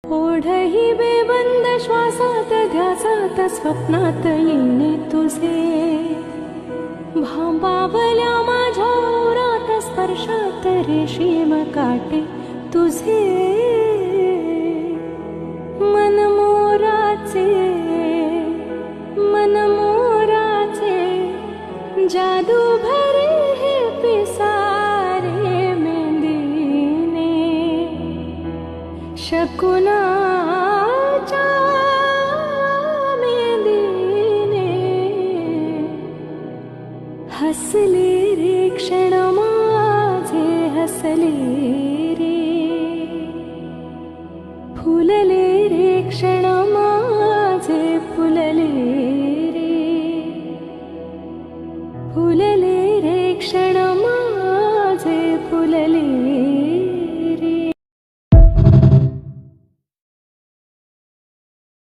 ओढही बेबंद श्वासात ध्यासात स्वप्नात येणे तुझे, भांबावल्या माझ्या ओरात स्पर्शात रेशीम काटे तुझे, मनमोराचे जादू भरे हे पिसारे मेंदीने, शकुनाच्या मेंदीने हसले रे क्षण माझे, हसले रे फुलले रे क्षण